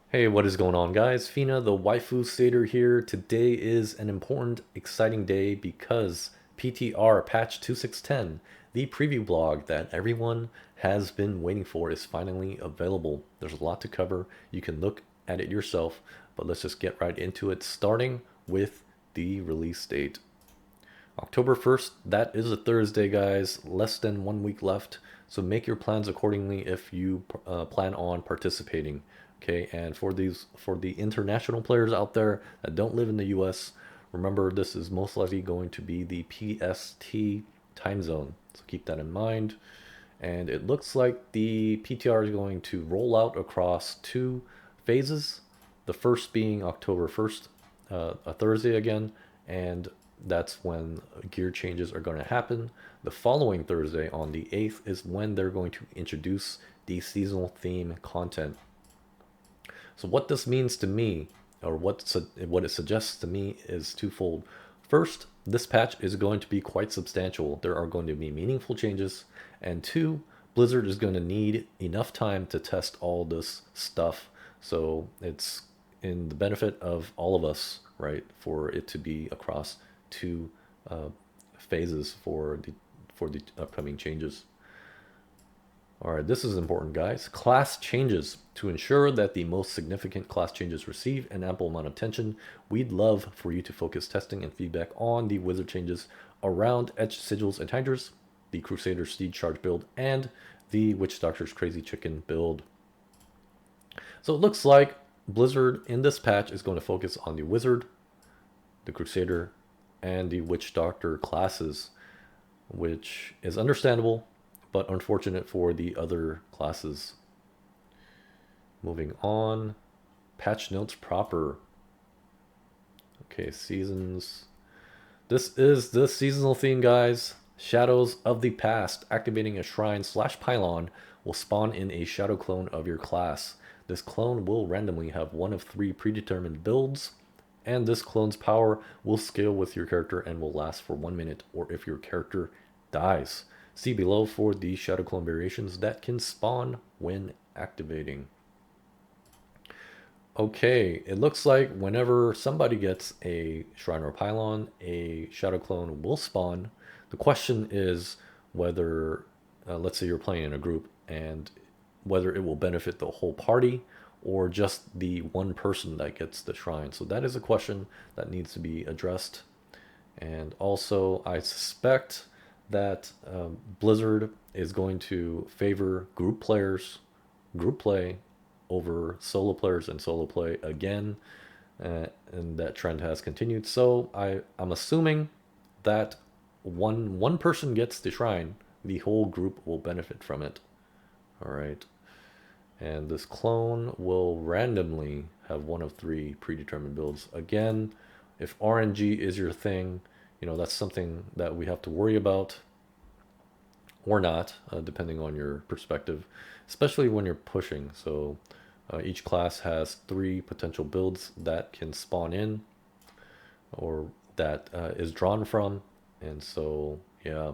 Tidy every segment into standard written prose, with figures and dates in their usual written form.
Hey, what is going on, guys? Fina, the waifu satyr here. Today is an important, exciting day because PTR patch 2610, the preview blog that everyone has been waiting for, is finally available. There's a lot to cover. You can look at it yourself, but let's just get right into it, starting with the release date. October 1st, that is a Thursday, guys. Less than 1 week left. So make your plans accordingly if you plan on participating. Okay, and for the international players out there that don't live in the US, remember this is most likely going to be the PST time zone. So keep that in mind. And it looks like the PTR is going to roll out across two phases. The first being October 1st, a Thursday again, and that's when gear changes are going to happen. The following Thursday, on the 8th, is when they're going to introduce the seasonal theme content. So what this means to me, or what it suggests to me, is twofold. First, this patch is going to be quite substantial. There are going to be meaningful changes, and two, Blizzard is going to need enough time to test all this stuff. So it's in the benefit of all of us, right, for it to be across two uh, phases for the upcoming changes. All right, this is important, guys. Class changes. To ensure that the most significant class changes receive an ample amount of attention, we'd love for you to focus testing and feedback on the wizard changes around Etched Sigils and Hydras, the Crusader Steed Charge build, and the Witch Doctor's Crazy Chicken build. So it looks like Blizzard in this patch is going to focus on the Wizard, the Crusader, and the Witch Doctor classes, which is understandable, but unfortunate for the other classes. Moving on, patch notes proper. Okay, seasons. This is the seasonal theme, guys. Shadows of the Past. Activating a shrine / pylon will spawn in a shadow clone of your class. This clone will randomly have one of three predetermined builds, and this clone's power will scale with your character and will last for 1 minute, or if your character dies. See below for the shadow clone variations that can spawn when activating. Okay, it looks like whenever somebody gets a shrine or pylon, a shadow clone will spawn. The question is whether, let's say you're playing in a group, and whether it will benefit the whole party or just the one person that gets the shrine. So that is a question that needs to be addressed. And also, I suspect that Blizzard is going to favor group play over solo players and solo play again, and that trend has continued. So I'm assuming that one person gets the shrine, the whole group will benefit from it. All right, and this clone will randomly have one of three predetermined builds. Again, if RNG is your thing, that's something that we have to worry about or not, depending on your perspective, especially when you're pushing. So each class has three potential builds that can spawn in or that is drawn from. And so, yeah,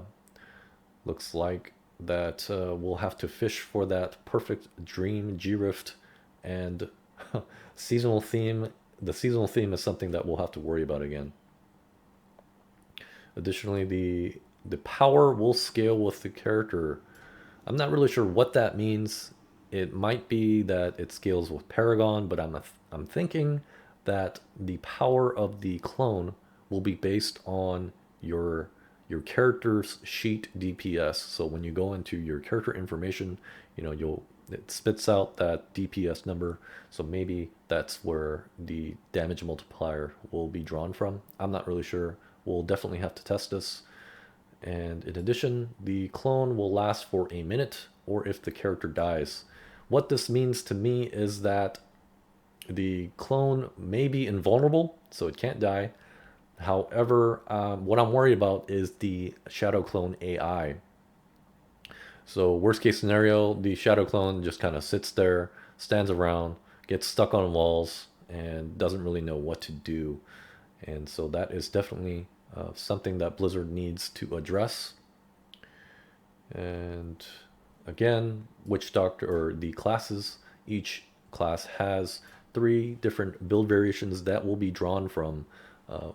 looks like that we'll have to fish for that perfect dream G-Rift and seasonal theme. The seasonal theme is something that we'll have to worry about again. Additionally, the power will scale with the character. I'm not really sure what that means. It might be that it scales with Paragon, but I'm thinking that the power of the clone will be based on your character's sheet DPS. So when you go into your character information, it spits out that DPS number. So maybe that's where the damage multiplier will be drawn from. I'm not really sure. We'll definitely have to test this. And in addition, the clone will last for a minute or if the character dies. What this means to me is that the clone may be invulnerable, so it can't die. However, what I'm worried about is the shadow clone AI. So worst case scenario, the shadow clone just kind of sits there, stands around, gets stuck on walls, and doesn't really know what to do. And so that is definitely something that Blizzard needs to address. And again, Witch Doctor, or the classes, each class has 3 different build variations that will be drawn from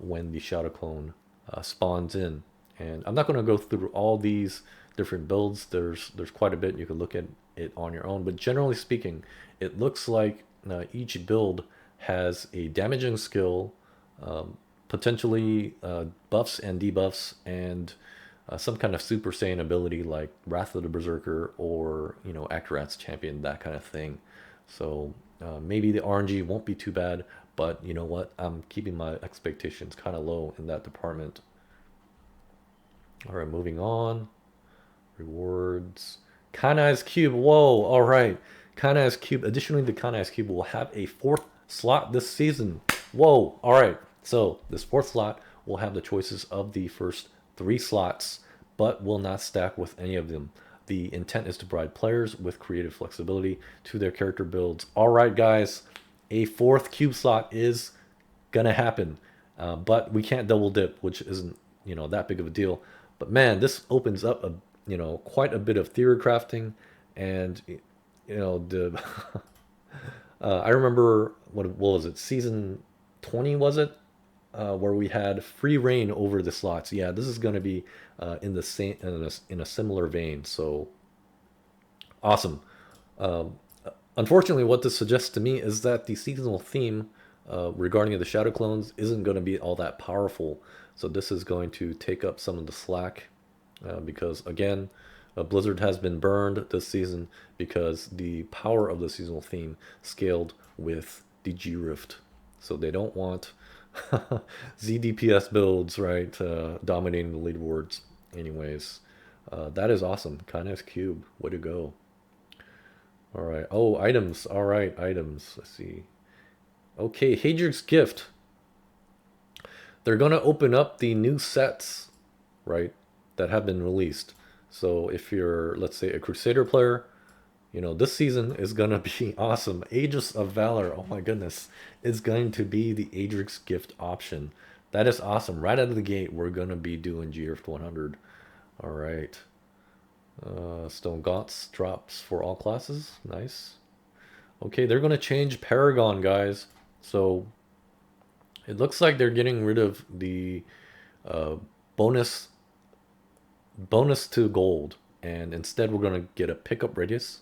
when the Shadow Clone spawns in. And I'm not going to go through all these different builds. There's quite a bit. You can look at it on your own. But generally speaking, it looks like each build has a damaging skill, potentially buffs and debuffs, and some kind of Super Saiyan ability like Wrath of the Berserker or Akarat's Champion, that kind of thing. So maybe the RNG won't be too bad, but you know what? I'm keeping my expectations kind of low in that department. All right, moving on. Rewards. Kanai's Cube. Whoa, all right. Kanai's Cube. Additionally, the Kanai's Cube will have a 4th slot this season. Whoa, all right. So this 4th slot will have the choices of the first 3 slots, but will not stack with any of them. The intent is to provide players with creative flexibility to their character builds. All right, guys. A 4th cube slot is gonna happen, but we can't double dip, which isn't that big of a deal. But man, this opens up quite a bit of theory crafting, and the I remember what was it, season 20 was it, where we had free reign over the slots. Yeah, this is going to be in the same in a similar vein. So awesome. Unfortunately, what this suggests to me is that the seasonal theme regarding the Shadow Clones isn't going to be all that powerful. So this is going to take up some of the slack because, again, Blizzard has been burned this season because the power of the seasonal theme scaled with the G-Rift. So they don't want ZDPS builds, right, dominating the leaderboards. Anyways, that is awesome. Kanai's Cube, way to go. All right. Oh, items. All right, items. Let's see. Okay, Hadric's Gift. They're going to open up the new sets, right, that have been released. So if you're, let's say, a Crusader player, this season is going to be awesome. Aegis of Valor, oh my goodness, is going to be the Adric's Gift option. That is awesome. Right out of the gate, we're going to be doing GRF 100. All right. Stone Gaunts drops for all classes. Nice. Okay, they're going to change Paragon, guys. So it looks like they're getting rid of the uh, bonus to gold, and instead we're going to get a pickup radius.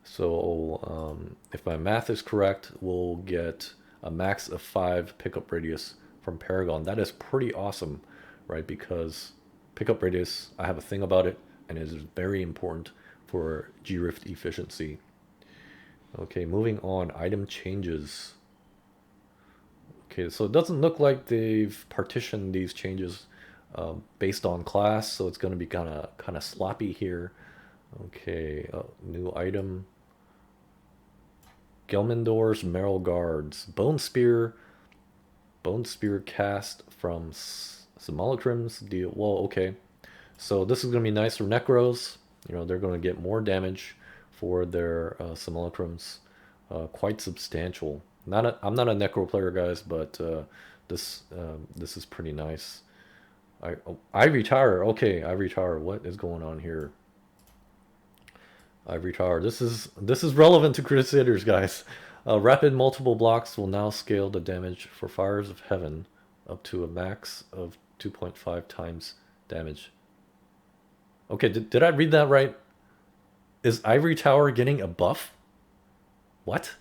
So if my math is correct, we'll get a max of 5 pickup radius from Paragon. That is pretty awesome, right? Because pickup radius, I have a thing about it, and it is very important for G-Rift efficiency. Okay, moving on. Item changes. Okay, so it doesn't look like they've partitioned these changes based on class, so it's going to be kind of sloppy here. Okay, new item. Gelmandor's Merrill Guards. Bone Spear cast from Simulacrums. Well, okay. So this is going to be nice for Necros. They're going to get more damage for their Simulacrums. Quite substantial. I'm not a Necro player, guys, but this is pretty nice. Ivory Tower. Okay, Ivory Tower. What is going on here? Ivory Tower. This is relevant to Crusaders, guys. Rapid multiple blocks will now scale the damage for Fires of Heaven up to a max of 2.5 times damage. Okay, did I read that right? Is Ivory Tower getting a buff? What?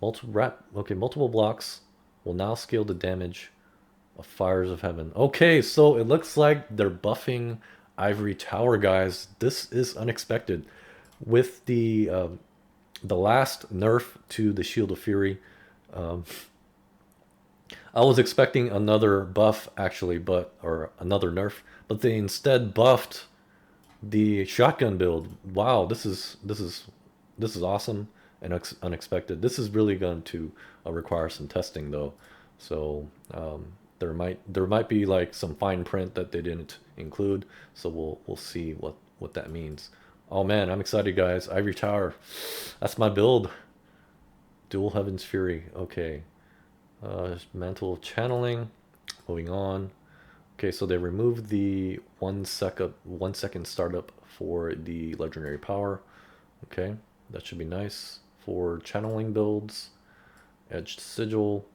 Multiple blocks will now scale the damage of Fires of Heaven. Okay, so it looks like they're buffing Ivory Tower, guys. This is unexpected. With the last nerf to the Shield of Fury, I was expecting another buff actually, or another nerf, but they instead buffed the shotgun build. Wow, this is awesome and unexpected. This is really going to require some testing though. So there might be like some fine print that they didn't include. So we'll see what that means. Oh man, I'm excited, guys. Ivory Tower, that's my build. Dual Heaven's Fury. Okay. Mantle of Channeling. Moving on. Okay, so they removed the 1 second startup for the legendary power. Okay, that should be nice for channeling builds. Edged sigil.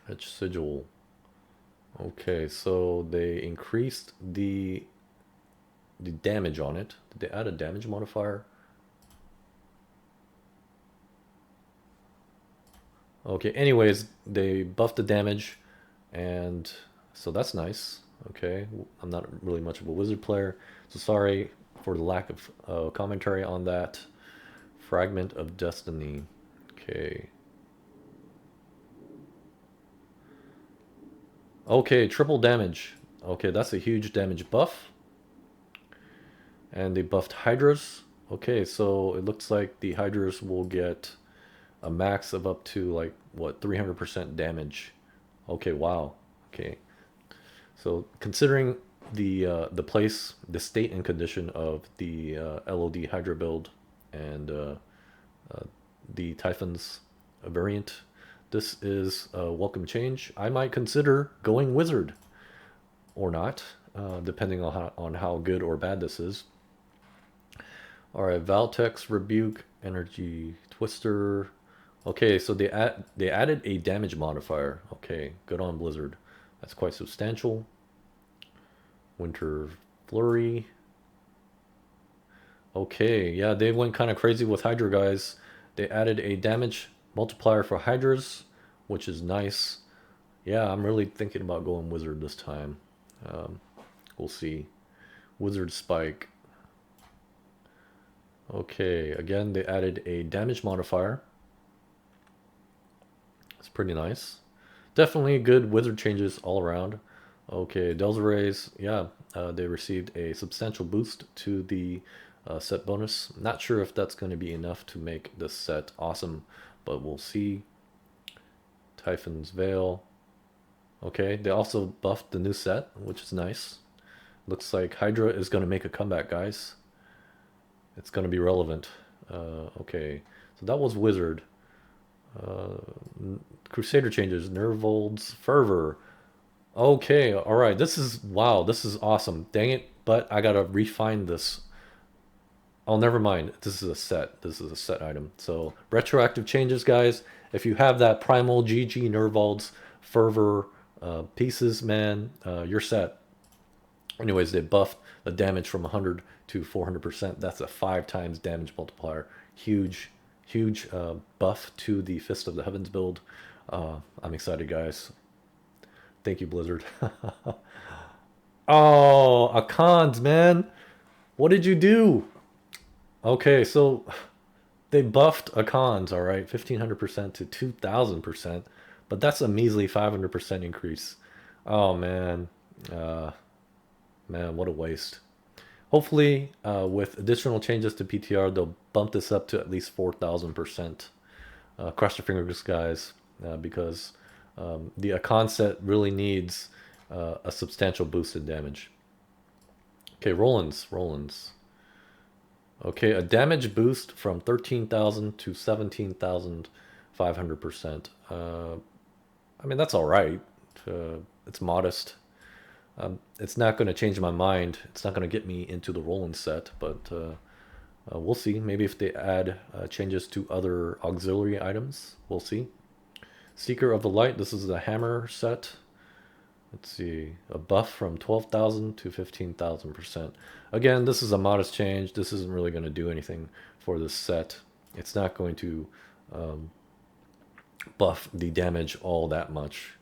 Edged sigil. Okay, so they increased the damage on it. Did they add a damage modifier? Okay, anyways, they buffed the damage, and so that's nice. Okay, I'm not really much of a wizard player, so sorry for the lack of commentary on that. Fragment of Destiny. Okay. Okay, triple damage. Okay, that's a huge damage buff. And they buffed Hydras. Okay, so it looks like the Hydras will get a max of up to like what 300% damage. Okay, wow. Okay, so considering the place, the state and condition of the LOD Hydra build and the Typhon's variant, this is a welcome change. I might consider going Wizard or not, depending on how good or bad this is. All right, Valtex, Rebuke, Energy Twister. Okay, so they added a damage modifier. Okay, good on Blizzard. That's quite substantial. Winter Flurry. Okay, yeah, they went kind of crazy with Hydra guys. They added a damage multiplier for Hydras, which is nice. Yeah, I'm really thinking about going Wizard this time. Um, we'll see. Wizard Spike. Okay, again, they added a damage modifier. It's pretty nice. Definitely good wizard changes all around. Okay, Delzerays, yeah, they received a substantial boost to the set bonus. Not sure if that's going to be enough to make this set awesome, but we'll see. Typhon's Veil. Okay, they also buffed the new set, which is nice. Looks like Hydra is going to make a comeback, guys. It's going to be relevant. Okay, so that was Wizard. Crusader changes. Nervold's Fervor. Okay, alright. This is, wow, this is awesome. Dang it, but I gotta refine this. Oh, never mind. This is a set. This is a set item. So, retroactive changes, guys. If you have that Primal GG Nervold's Fervor pieces, man, you're set. Anyways, they buffed the damage from 100 to 400%. That's a 5 times damage multiplier. Huge, huge buff to the Fist of the Heavens build. I'm excited, guys. Thank you, Blizzard. Oh, Akans, man. What did you do? Okay, so they buffed Akans, all right, 1,500% to 2,000%, but that's a measly 500% increase. Oh, man. Uh, Man, what a waste. Hopefully, with additional changes to PTR, they'll bump this up to at least 4,000%. Cross your fingers, guys, because the Akan set really needs a substantial boost in damage. Okay, Rollins. Okay, a damage boost from 13,000 to 17,500%. I mean, that's all right. It's modest. It's not going to change my mind. It's not going to get me into the Roland set, but we'll see. Maybe if they add changes to other auxiliary items, we'll see. Seeker of the Light, this is the hammer set. Let's see, a buff from 12,000 to 15,000%. Again, this is a modest change. This isn't really going to do anything for this set. It's not going to buff the damage all that much,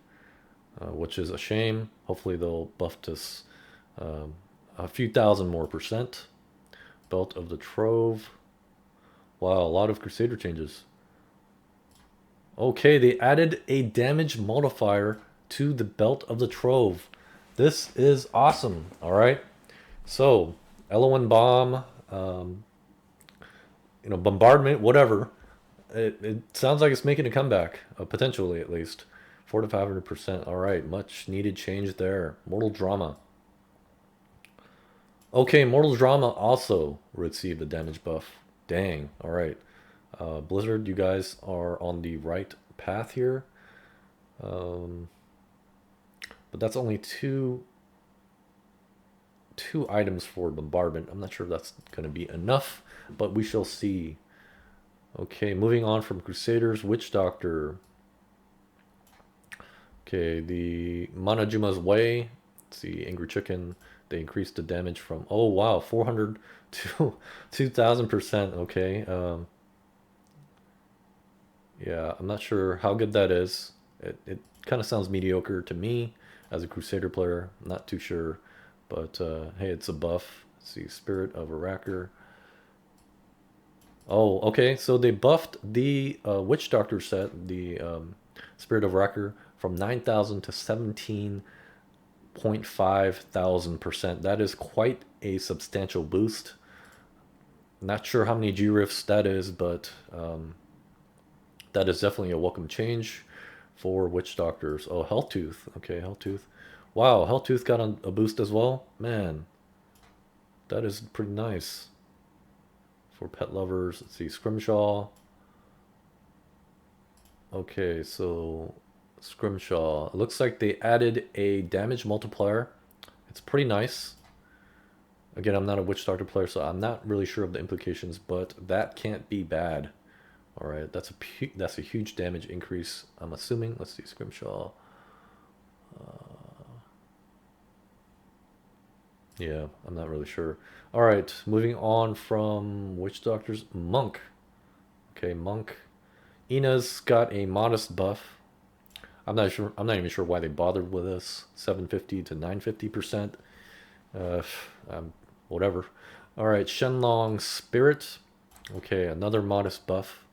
which is a shame. Hopefully they'll buff this a few thousand more percent. Belt of the Trove. Wow, a lot of Crusader changes. Okay, they added a damage modifier to the Belt of the Trove. This is awesome, all right? So, Elowen Bomb, bombardment, whatever. It sounds like it's making a comeback, potentially at least. 4 to 500%. All right, much needed change there. Mortal Drama. Okay, Mortal Drama also received a damage buff. Dang. All right. Blizzard, you guys are on the right path here. But that's only two items for bombardment. I'm not sure if that's going to be enough, but we shall see. Okay, moving on from Crusaders, Witch Doctor. Okay, the Manajuma's Way. Let's see, Angry Chicken. They increased the damage from, oh wow, 400 to 2000%. Okay, yeah, I'm not sure how good that is. It kind of sounds mediocre to me as a Crusader player. I'm not too sure, but hey, it's a buff. Let's see, Spirit of Aracker. Oh, okay. So they buffed the Witch Doctor set, the Spirit of Wrecker, from 9,000 to 17,500%. That is quite a substantial boost. Not sure how many G rifts that is, but that is definitely a welcome change for Witch Doctors. Oh, Helltooth. Okay, Helltooth. Wow, Helltooth got a boost as well. Man, that is pretty nice for pet lovers. Let's see, Scrimshaw. Okay, so Scrimshaw. It looks like they added a damage multiplier. It's pretty nice. Again, I'm not a Witch Doctor player, so I'm not really sure of the implications, but that can't be bad. All right, that's a huge damage increase, I'm assuming. Let's see, Scrimshaw. Yeah, I'm not really sure. All right, moving on from Witch Doctors, Monk. Okay, Monk. Ina's got a modest buff. I'm not sure. I'm not even sure why they bothered with this. 750 to 950%. Uh, um, whatever. All right, Shenlong Spirit. Okay, another modest buff.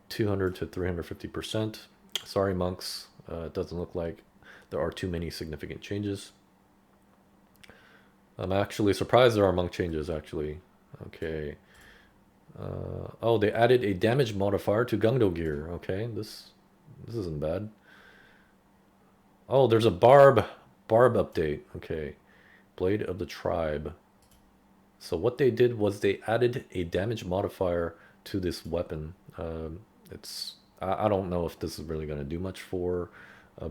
200 to 350%. Sorry, monks. It doesn't look like there are too many significant changes. I'm actually surprised there are monk changes, actually. Okay. Oh, they added a damage modifier to Gungdo gear. Okay, this isn't bad. Oh, there's a Barb update. Okay. Blade of the Tribe. So what they did was they added a damage modifier to this weapon. I don't know if this is really going to do much for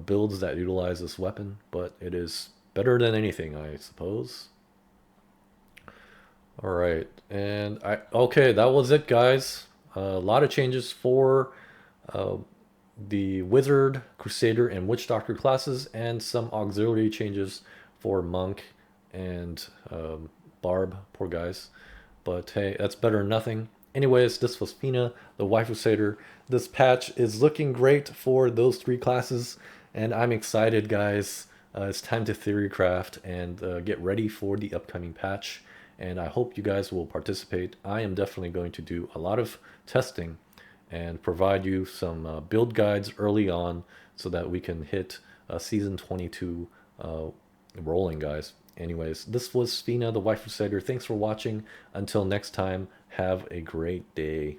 builds that utilize this weapon, but it is better than anything, I suppose. All right, and okay, that was it, guys. A lot of changes for uh, the Wizard, Crusader, and Witch Doctor classes, and some auxiliary changes for Monk and Barb. Poor guys. But hey, that's better than nothing. Anyways, this was Fina, the Wife Crusader. This patch is looking great for those three classes, and I'm excited, guys. It's time to theorycraft and get ready for the upcoming patch. And I hope you guys will participate. I am definitely going to do a lot of testing and provide you some build guides early on so that we can hit season 22 rolling, guys. Anyways, this was Fina, the Wife Crusader. Thanks for watching. Until next time, have a great day.